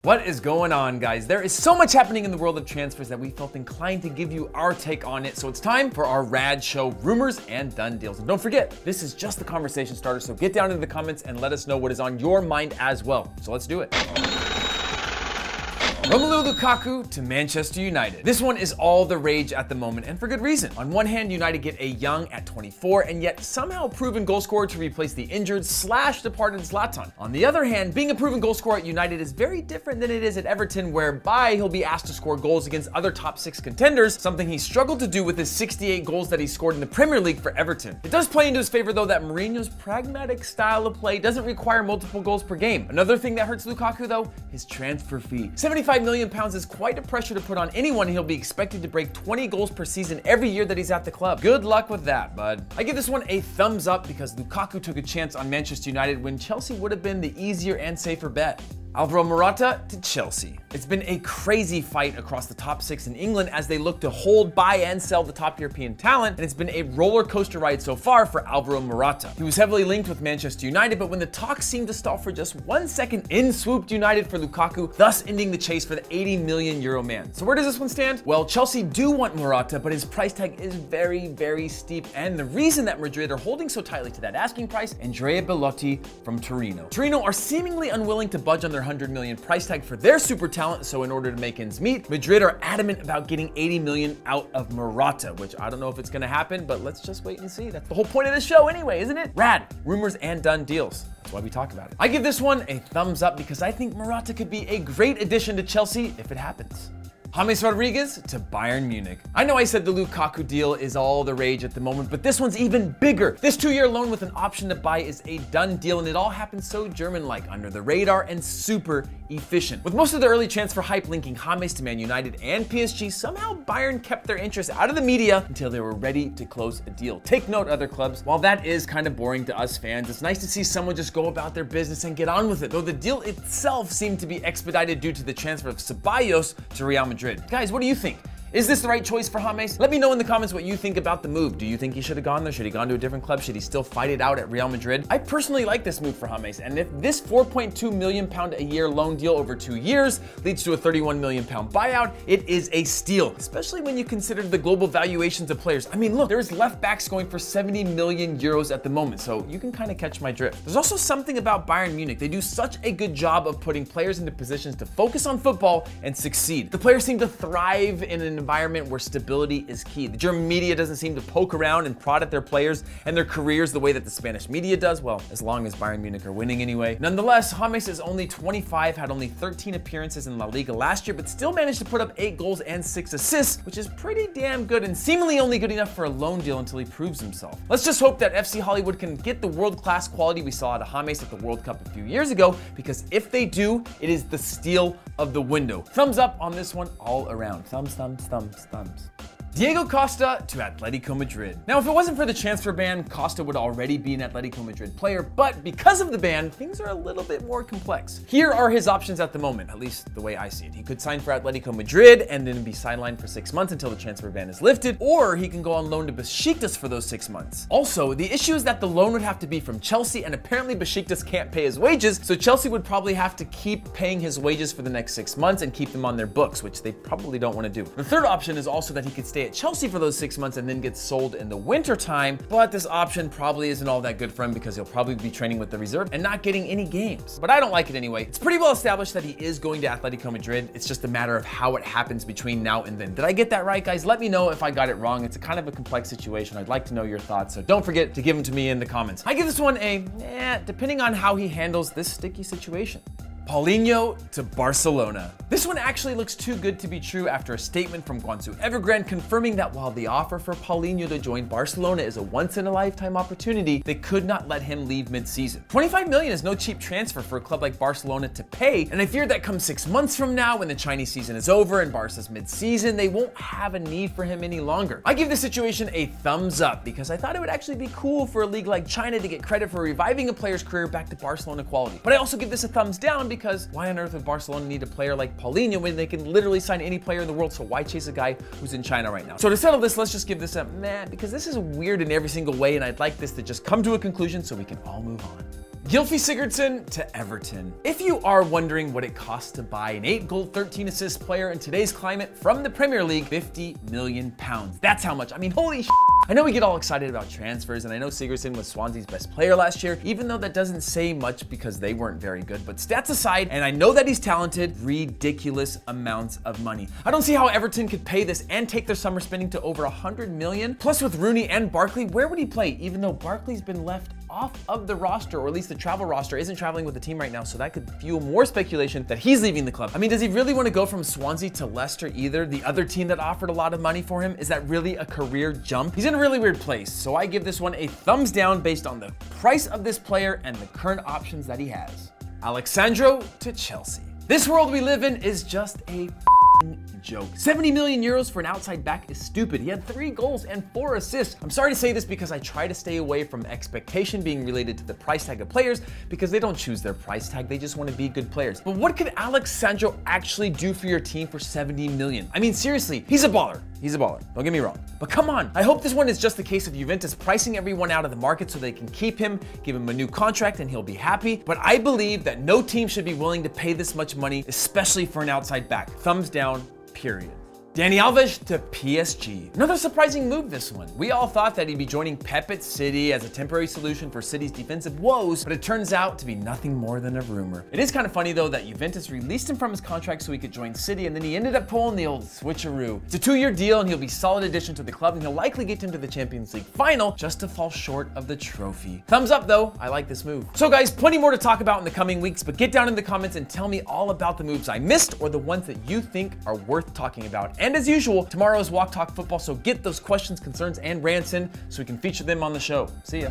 What is going on, guys? There is so much happening in the world of transfers that we felt inclined to give you our take on it. So it's time for our rad show, rumors and done deals. And don't forget, this is just the conversation starter. So get down into the comments and let us know what is on your mind as well. So let's do it. Lukaku to Manchester United. This one is all the rage at the moment, and for good reason. On one hand, United get a young at 24 and yet somehow proven goal scorer to replace the injured / departed Zlatan. On the other hand, being a proven goal scorer at United is very different than it is at Everton, whereby he'll be asked to score goals against other top 6 contenders, something he struggled to do with his 68 goals that he scored in the Premier League for Everton. It does play into his favor though that Mourinho's pragmatic style of play doesn't require multiple goals per game. Another thing that hurts Lukaku though, his transfer fee. £75 million is quite a pressure to put on anyone. He'll be expected to break 20 goals per season every year that he's at the club. Good luck with that, bud. I give this one a thumbs up because Lukaku took a chance on Manchester United when Chelsea would have been the easier and safer bet. Alvaro Morata to Chelsea. It's been a crazy fight across the top 6 in England as they look to hold, buy, and sell the top European talent, and it's been a roller coaster ride so far for Alvaro Morata. He was heavily linked with Manchester United, but when the talks seemed to stall for just 1 second, in swooped United for Lukaku, thus ending the chase for the €80 million man. So where does this one stand? Well, Chelsea do want Morata, but his price tag is very, very steep, and the reason that Madrid are holding so tightly to that asking price, Andrea Belotti from Torino. Torino are seemingly unwilling to budge on their $100 million price tag for their super talent, so in order to make ends meet, Madrid are adamant about getting $80 million out of Morata, which I don't know if it's gonna happen, but let's just wait and see. That's the whole point of this show anyway, isn't it? Rad, rumors and done deals. That's why we talk about it. I give this one a thumbs up because I think Morata could be a great addition to Chelsea if it happens. James Rodríguez to Bayern Munich. I know I said the Lukaku deal is all the rage at the moment, but this one's even bigger. This 2-year loan with an option to buy is a done deal, and it all happens so German-like, under the radar and super efficient. With most of the early transfer hype linking James to Man United and PSG, somehow Bayern kept their interest out of the media until they were ready to close a deal. Take note, other clubs. While that is kind of boring to us fans, it's nice to see someone just go about their business and get on with it, though the deal itself seemed to be expedited due to the transfer of Ceballos to Real Madrid. Guys, what do you think? Is this the right choice for James? Let me know in the comments what you think about the move. Do you think he should have gone there? Should he have gone to a different club? Should he still fight it out at Real Madrid? I personally like this move for James, and if this £4.2 million a year loan deal over 2 years leads to a £31 million buyout, it is a steal, especially when you consider the global valuations of players. I mean, look, there's left backs going for €70 million at the moment, so you can kind of catch my drift. There's also something about Bayern Munich. They do such a good job of putting players into positions to focus on football and succeed. The players seem to thrive in an environment where stability is key. The German media doesn't seem to poke around and prod at their players and their careers the way that the Spanish media does, well, as long as Bayern Munich are winning anyway. Nonetheless, James is only 25, had only 13 appearances in La Liga last year, but still managed to put up 8 goals and 6 assists, which is pretty damn good and seemingly only good enough for a loan deal until he proves himself. Let's just hope that FC Hollywood can get the world-class quality we saw out of James at the World Cup a few years ago, because if they do, it is the steal of the window. Thumbs up on this one all around. Thumbs, thumbs, thumbs, thumbs. Diego Costa to Atletico Madrid. Now, if it wasn't for the transfer ban, Costa would already be an Atletico Madrid player, but because of the ban, things are a little bit more complex. Here are his options at the moment, at least the way I see it. He could sign for Atletico Madrid and then be sidelined for 6 months until the transfer ban is lifted, or he can go on loan to Besiktas for those 6 months. Also, the issue is that the loan would have to be from Chelsea, and apparently Besiktas can't pay his wages, so Chelsea would probably have to keep paying his wages for the next 6 months and keep them on their books, which they probably don't want to do. The third option is also that he could stay at Chelsea for those 6 months and then get sold in the winter time, but this option probably isn't all that good for him because he'll probably be training with the reserve and not getting any games. But I don't like it anyway. It's pretty well established that he is going to Atletico Madrid. It's just a matter of how it happens between now and then. Did I get that right, guys? Let me know if I got it wrong. It's a kind of a complex situation. I'd like to know your thoughts, so don't forget to give them to me in the comments. I give this one a depending on how he handles this sticky situation. Paulinho to Barcelona. This one actually looks too good to be true after a statement from Guangzhou Evergrande confirming that while the offer for Paulinho to join Barcelona is a once-in-a-lifetime opportunity, they could not let him leave mid-season. $25 million is no cheap transfer for a club like Barcelona to pay, and I fear that come 6 months from now, when the Chinese season is over and Barca's mid-season, they won't have a need for him any longer. I give this situation a thumbs up because I thought it would actually be cool for a league like China to get credit for reviving a player's career back to Barcelona quality. But I also give this a thumbs down because why on earth would Barcelona need a player like Paulinho when they can literally sign any player in the world? So why chase a guy who's in China right now? So to settle this, let's just give this a meh, because this is weird in every single way, and I'd like this to just come to a conclusion so we can all move on. Gylfi Sigurdsson to Everton. If you are wondering what it costs to buy an 8-goal, 13-assist player in today's climate from the Premier League, £50 million. That's how much. I mean, holy shit. I know we get all excited about transfers, and I know Sigurdsson was Swansea's best player last year, even though that doesn't say much because they weren't very good. But stats aside, and I know that he's talented, ridiculous amounts of money. I don't see how Everton could pay this and take their summer spending to over 100 million. Plus with Rooney and Barkley, where would he play? Even though Barkley's been left off of the roster, or at least the travel roster, isn't traveling with the team right now, so that could fuel more speculation that he's leaving the club. I mean, does he really want to go from Swansea to Leicester either? The other team that offered a lot of money for him? Is that really a career jump? He's in a really weird place, so I give this one a thumbs down based on the price of this player and the current options that he has. Alexandro to Chelsea. This world we live in is just a joke. 70 million euros for an outside back is stupid. He had 3 goals and 4 assists. I'm sorry to say this because I try to stay away from expectation being related to the price tag of players because they don't choose their price tag. They just want to be good players. But what could Alexandro actually do for your team for 70 million? I mean, seriously, he's a baller. He's a baller. Don't get me wrong. But come on. I hope this one is just the case of Juventus pricing everyone out of the market so they can keep him, give him a new contract, and he'll be happy. But I believe that no team should be willing to pay this much money, especially for an outside back. Thumbs down. Period. Dani Alves to PSG. Another surprising move, this one. We all thought that he'd be joining Pep at City as a temporary solution for City's defensive woes, but it turns out to be nothing more than a rumor. It is kind of funny though that Juventus released him from his contract so he could join City, and then he ended up pulling the old switcheroo. It's a 2-year deal and he'll be a solid addition to the club, and he'll likely get him to the Champions League final just to fall short of the trophy. Thumbs up though, I like this move. So guys, plenty more to talk about in the coming weeks, but get down in the comments and tell me all about the moves I missed or the ones that you think are worth talking about. And as usual, tomorrow is Walk Talk Football, so get those questions, concerns, and rants in so we can feature them on the show. See ya.